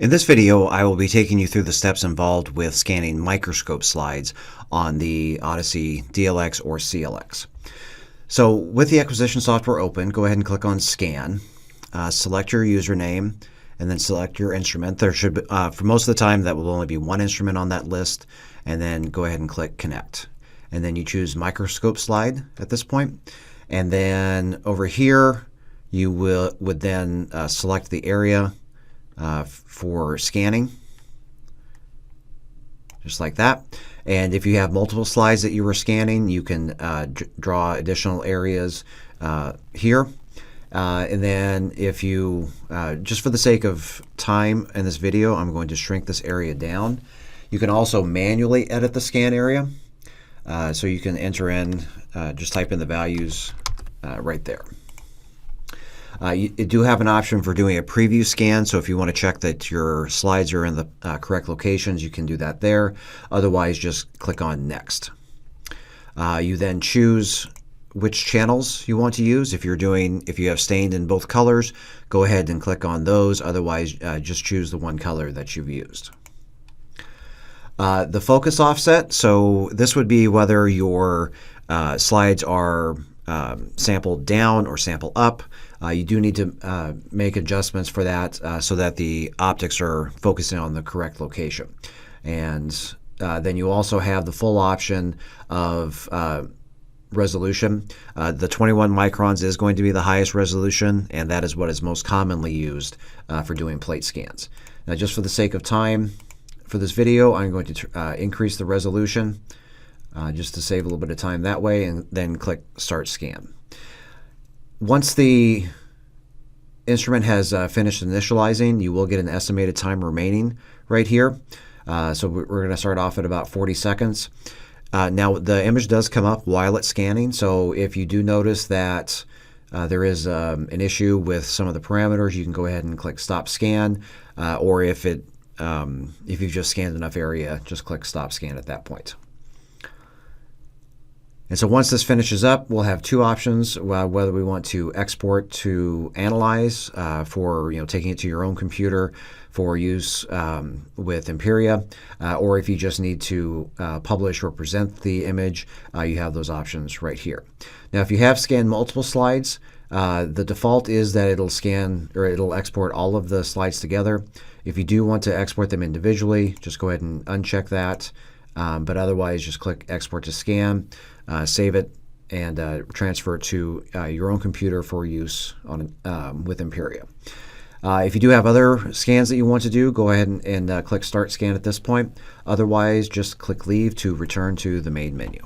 In this video, I will be taking you through the steps involved with scanning microscope slides on the Odyssey DLx or CLX. So with the acquisition software open, go ahead and click on Scan, select your username, and then select your instrument. There should be, for most of the time, that will only be one instrument on that list, and then go ahead and click Connect. And then you choose Microscope Slide at this point. And then over here, you would then select the area for scanning, just like that. And if you have multiple slides that you were scanning, you can draw additional areas here. And then if you, just for the sake of time in this video, I'm going to shrink this area down. You can also manually edit the scan area. So you can enter in, just type in the values right there. You do have an option for doing a preview scan, so if you want to check that your slides are in the correct locations, you can do that there. Otherwise, just click on Next. You then choose which channels you want to use. If you have stained in both colors, go ahead and click on those. Otherwise, just choose the one color that you've used. The focus offset, so this would be whether your slides are sampled down or sample up. You do need to make adjustments for that so that the optics are focusing on the correct location. And then you also have the full option of resolution. The 21 microns is going to be the highest resolution, and that is what is most commonly used for doing plate scans. Now, just for the sake of time for this video, I'm going to increase the resolution just to save a little bit of time that way, and then click Start Scan. Once the instrument has finished initializing, you will get an estimated time remaining right here. So we're going to start off at about 40 seconds. Now, the image does come up while it's scanning, so if you do notice that there is an issue with some of the parameters, you can go ahead and click Stop Scan, or if you've just scanned enough area, just click Stop Scan at that point. And so once this finishes up, we'll have two options, whether we want to export to analyze for taking it to your own computer for use with Imperia, or if you just need to publish or present the image, you have those options right here. Now, if you have scanned multiple slides, the default is that it'll scan or it'll export all of the slides together. If you do want to export them individually, just go ahead and uncheck that. But otherwise, just click Export to Scan, save it, and transfer it to your own computer for use on with Imperia. If you do have other scans that you want to do, go ahead and click Start Scan at this point. Otherwise, just click Leave to return to the main menu.